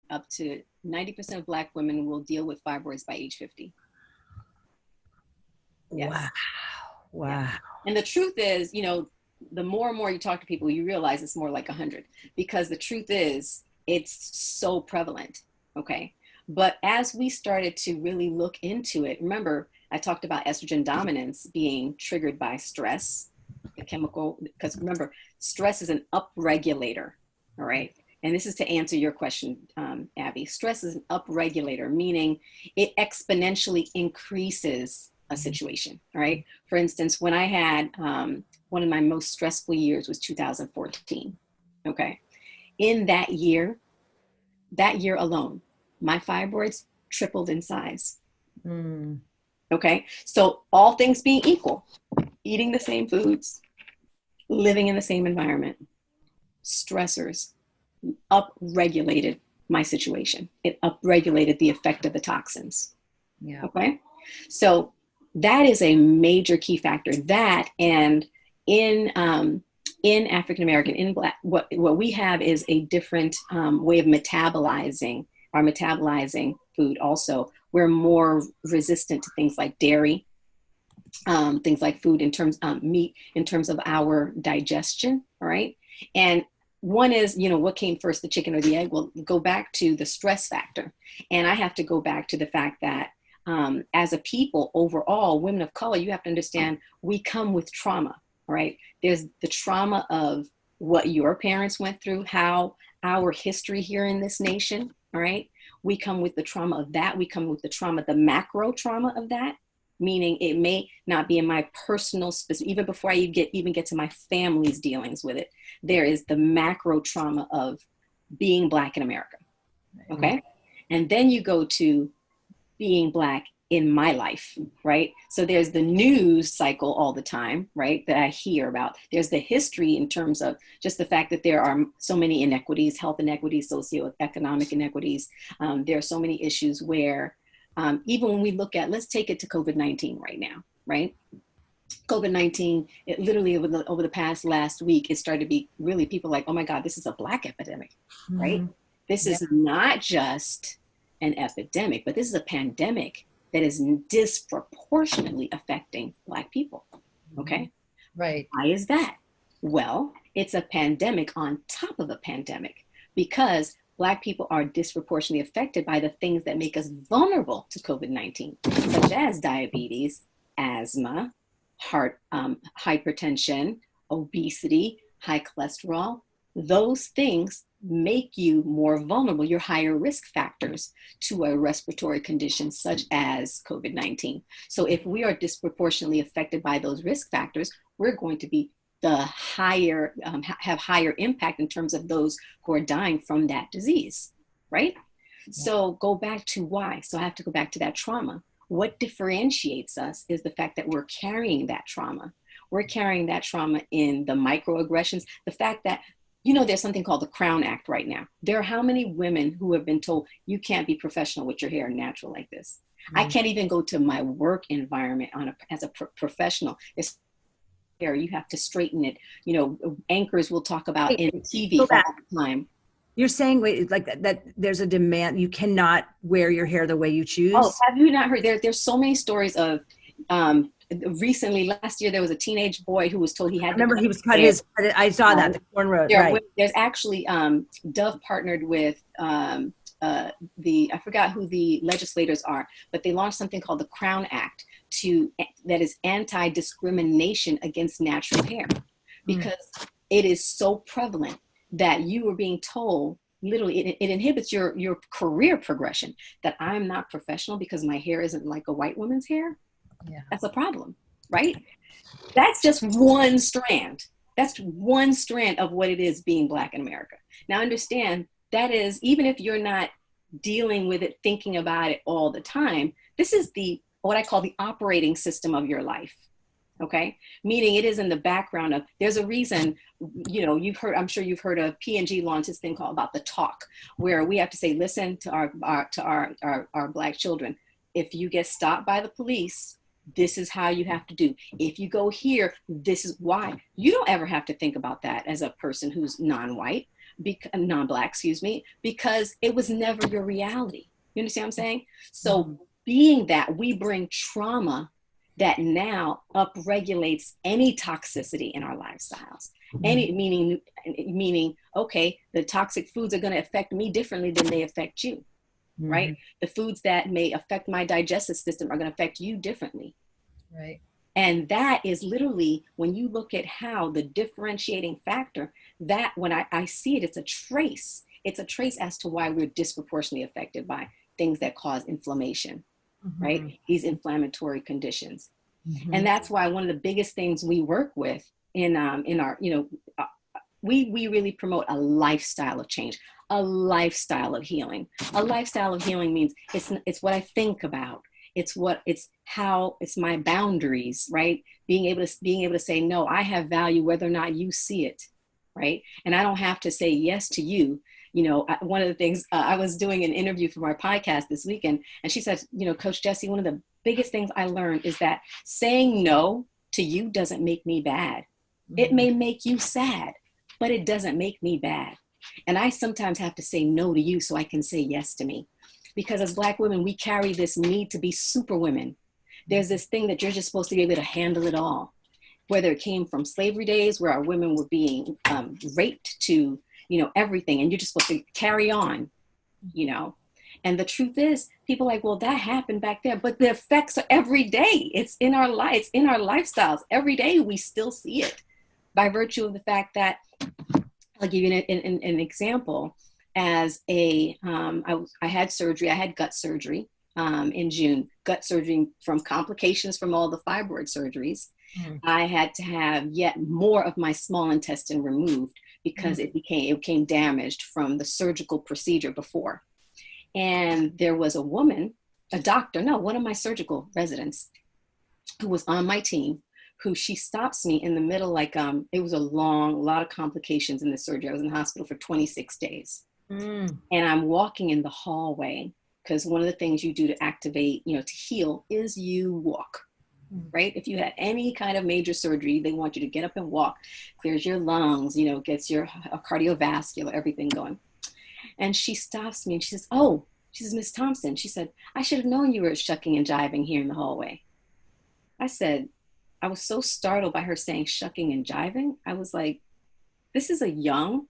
up to 90% of Black women will deal with fibroids by age 50. Wow. Yes. Wow. Yeah. And the truth is, the more and more you talk to people, you realize it's more like 100, because the truth is it's so prevalent. Okay. But as we started to really look into it, remember, I talked about estrogen dominance being triggered by stress, the chemical, because remember, stress is an upregulator. All right. And this is to answer your question, Abby. Stress is an upregulator, meaning it exponentially increases a situation. All right. For instance, when I had one of my most stressful years was 2014. Okay. In that year alone, my fibroids tripled in size. Mm. Okay. So all things being equal, eating the same foods, living in the same environment, stressors upregulated my situation. It upregulated the effect of the toxins. Yeah. Okay. So that is a major key factor. That, and in African American, in Black, what we have is a different way of metabolizing food. Also, we're more resistant to things like dairy, things like food in terms meat, in terms of our digestion. All right. And one is, what came first, the chicken or the egg? Well, go back to the stress factor. And I have to go back to the fact that as a people overall, women of color, you have to understand, we come with trauma, right? There's the trauma of what your parents went through, how our history here in this nation, all right? We come with the trauma of that. We come with the trauma, the macro trauma of that, meaning it may not be in my personal specific, even before I even get to my family's dealings with it. There is the macro trauma of being Black in America, okay? And then you go to being Black in my life, right? So there's the news cycle all the time, right, that I hear about. There's the history in terms of just the fact that there are so many inequities, health inequities, socioeconomic inequities. There are so many issues where even when we look at, let's take it to COVID-19 right now, right? COVID-19, it literally over the past last week, it started to be really people like, oh my God, this is a Black epidemic, right? Mm-hmm. This is not just an epidemic, but this is a pandemic that is disproportionately affecting Black people. Okay. Right. Why is that? Well, it's a pandemic on top of a pandemic, because Black people are disproportionately affected by the things that make us vulnerable to COVID-19, such as diabetes, asthma, heart, hypertension, obesity, high cholesterol. Those things make you more vulnerable. You're higher risk factors to a respiratory condition such as COVID-19. So if we are disproportionately affected by those risk factors, we're going to be the higher, have higher impact in terms of those who are dying from that disease, right? So go back to why. So I have to go back to that trauma. What differentiates us is the fact that we're carrying that trauma. We're carrying that trauma in the microaggressions, the fact that, there's something called the Crown Act right now. There are how many women who have been told, you can't be professional with your hair natural like this. Mm-hmm. I can't even go to my work environment as a professional. It's hair, you have to straighten it. Anchors will talk about in TV all the time. You're saying, wait, like that there's a demand, you cannot wear your hair the way you choose? Oh, have you not heard? There's so many stories of, recently, last year, there was a teenage boy who was told he had to. I remember he was cut his, I saw that, the cornrows, right. There's actually, Dove partnered with I forgot who the legislators are, but they launched something called the Crown Act that is anti-discrimination against natural hair, because it is so prevalent that you were being told, literally, it inhibits your career progression, that I'm not professional because my hair isn't like a white woman's hair. Yeah. That's a problem, right? That's just one strand. That's one strand of what it is being Black in America. Now understand, that is, even if you're not dealing with it, thinking about it all the time, this is what I call the operating system of your life. Okay. Meaning it is in the background of, there's a reason, I'm sure you've heard of P&G launch this thing called about the talk, where we have to say, listen to our Black children. If you get stopped by the police, this is how you have to do. If you go here, this is why. You don't ever have to think about that as a person who's non-white. non-Black, excuse me, because it was never your reality. You understand what I'm saying? So being that we bring trauma that now upregulates any toxicity in our lifestyles. Any meaning, okay, the toxic foods are going to affect me differently than they affect you, right? The foods that may affect my digestive system are going to affect you differently. Right. And that is literally, when you look at how the differentiating factor, that when I see it, it's a trace. It's a trace as to why we're disproportionately affected by things that cause inflammation, right? These inflammatory conditions. And that's why one of the biggest things we work with in our, we really promote a lifestyle of change, a lifestyle of healing. A lifestyle of healing means it's what I think about. It's my boundaries, right? Being able to say, no, I have value, whether or not you see it, right? And I don't have to say yes to you. One of the things, I was doing an interview for my podcast this weekend, and she said, Coach Jessie, one of the biggest things I learned is that saying no to you doesn't make me bad. It may make you sad, but it doesn't make me bad. And I sometimes have to say no to you so I can say yes to me. Because as Black women, we carry this need to be super women. There's this thing that you're just supposed to be able to handle it all. Whether it came from slavery days where our women were being raped to, everything, and you're just supposed to carry on, And the truth is, people are like, well, that happened back there, but the effects are every day. It's in our lives, in our lifestyles. Every day we still see it, by virtue of the fact that, I'll give you an example. As I had surgery, I had gut surgery in June, gut surgery from complications from all the fibroid surgeries. I had to have yet more of my small intestine removed because it became damaged from the surgical procedure before. And there was one of my surgical residents who was on my team, who she stops me in the middle, it was a lot of complications in the surgery. I was in the hospital for 26 days. And I'm walking in the hallway, because one of the things you do to activate, to heal, is you walk, right? If you had any kind of major surgery, they want you to get up and walk, clears your lungs, gets your cardiovascular, everything going. And she stops me and she says, Miss Thompson, she said, I should have known you were shucking and jiving here in the hallway. I was so startled by her saying shucking and jiving. I was like, this is a young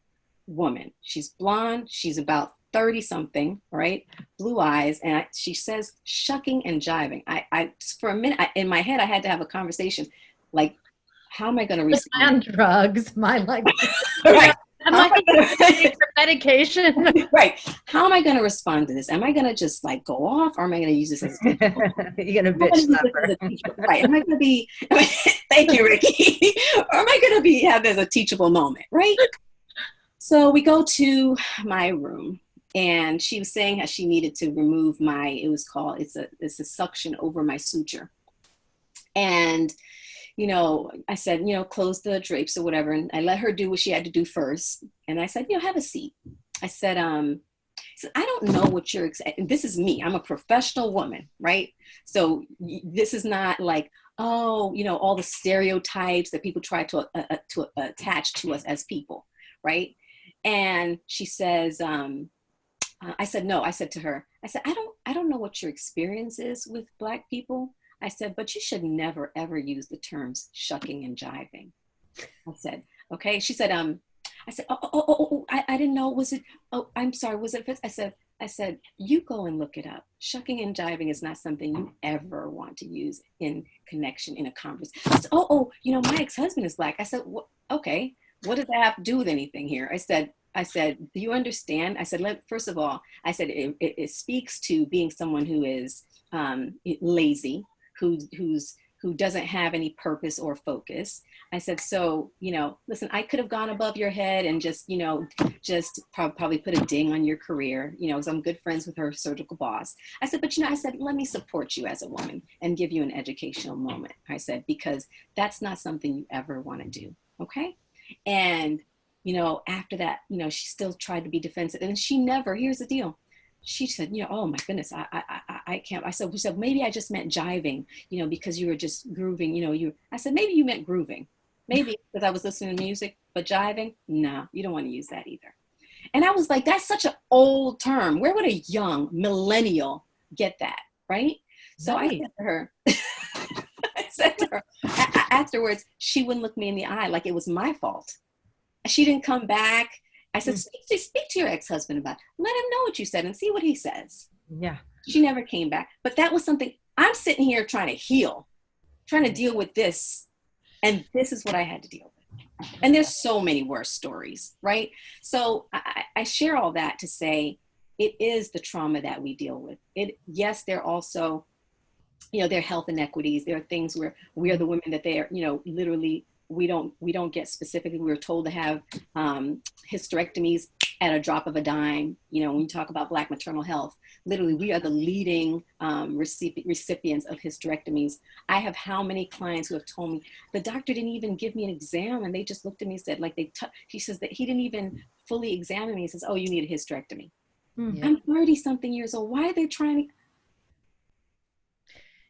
woman. She's blonde. She's about 30 something, right? Blue eyes. And she says shucking and jiving. I for a minute, in my head, I had to have a conversation. Like, how am I going to respond? And drugs, my like, right. Am I going to take medication? Right. How am I going to respond to this? Am I going to just go off, or am I going to use this as a teachable? You're going to bitch slap her. Right. Am I going to be, thank you, Ricky. Or am I going to have as a teachable moment? Right. So we go to my room, and she was saying how she needed to remove it's a suction over my suture. And I said, close the drapes or whatever. And I let her do what she had to do first. And I said, have a seat. I said, I don't know what this is me. I'm a professional woman, right? So this is not like, all the stereotypes that people try to attach to us as people, right? And she says, I said, no. I said to her, I don't know what your experience is with Black people. I said, but you should never, ever use the terms shucking and jiving. I said, okay. She said, I said, I didn't know. Was it, I'm sorry. Was it, I said, you go and look it up. Shucking and jiving is not something you ever want to use in connection in a conversation. I said, my ex-husband is Black. I said, okay, what does that have to do with anything here? I said, do you understand? I said, first of all, I said, it speaks to being someone who is lazy, who doesn't have any purpose or focus. I said, so, listen, I could have gone above your head and just probably put a ding on your career, because I'm good friends with her surgical boss. I said, but let me support you as a woman and give you an educational moment. I said, because that's not something you ever want to do. Okay. And, after that, she still tried to be defensive, and here's the deal. She said, oh my goodness, I can't. I said, maybe I just meant jiving, because you were just grooving, I said, maybe you meant grooving, maybe because I was listening to music, but jiving, no, you don't want to use that either. And I was like, that's such an old term. Where would a young millennial get that? Right. So I Right. said to her, I said to her afterwards, she wouldn't look me in the eye like it was my fault. She didn't come back. I said, speak to your ex-husband about it. Let him know what you said and see what he says. Yeah. She never came back. But that was something I'm sitting here trying to heal, trying to deal with this. And this is what I had to deal with. And there's so many worse stories, right? So I share all that to say it is the trauma that we deal with. Yes, there are also, there are health inequities. There are things where we are the women that they are, literally we don't get specifically. We were told to have hysterectomies at a drop of a dime. When you talk about Black maternal health, literally we are the leading recipients of hysterectomies. I have how many clients who have told me the doctor didn't even give me an exam, and they just looked at me and said, like she says that he didn't even fully examine me. He says, oh, you need a hysterectomy. Yeah. I'm 30 something years old. Why are they trying to?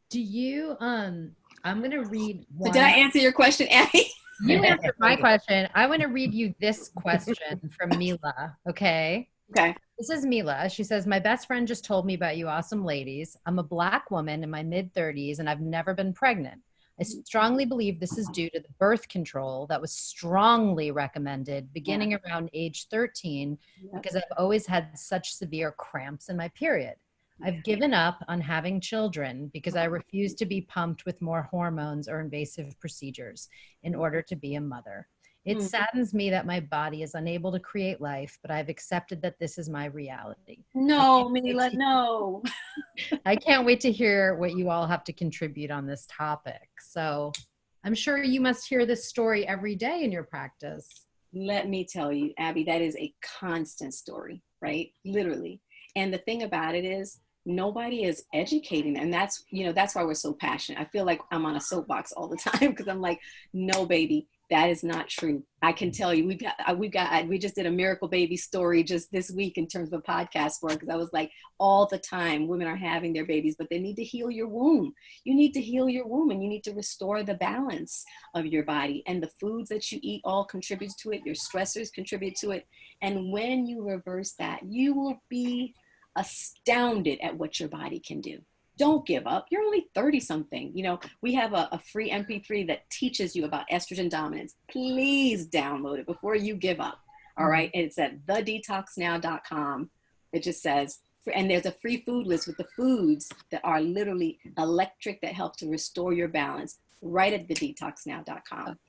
Do you, I'm going to read one. So did I answer your question, Abby? You answered my question. I want to read you this question from Mila. Okay. Okay. This is Mila. She says, my best friend just told me about you awesome ladies. I'm a Black woman in my mid 30s and I've never been pregnant. I strongly believe this is due to the birth control that was strongly recommended beginning around age 13 because I've always had such severe cramps in my period. I've given up on having children because I refuse to be pumped with more hormones or invasive procedures in order to be a mother. It saddens me that my body is unable to create life, but I've accepted that this is my reality. No, Mila, no. I can't wait to hear what you all have to contribute on this topic. So I'm sure you must hear this story every day in your practice. Let me tell you, Abby, that is a constant story, right? Literally. And the thing about it is nobody is educating. And that's why we're so passionate. I feel like I'm on a soapbox all the time because I'm like, no, baby, that is not true. I can tell you, we just did a miracle baby story just this week in terms of podcast work. Because I was like, all the time women are having their babies, but they need to heal your womb. You need to heal your womb and you need to restore the balance of your body. And the foods that you eat all contributes to it. Your stressors contribute to it. And when you reverse that, you will be astounded at what your body can do. Don't give up. You're only 30 something. We have a free MP3 that teaches you about estrogen dominance. Please download it before you give up. All right. And it's at thedetoxnow.com. It just says, and there's a free food list with the foods that are literally electric that help to restore your balance right at thedetoxnow.com.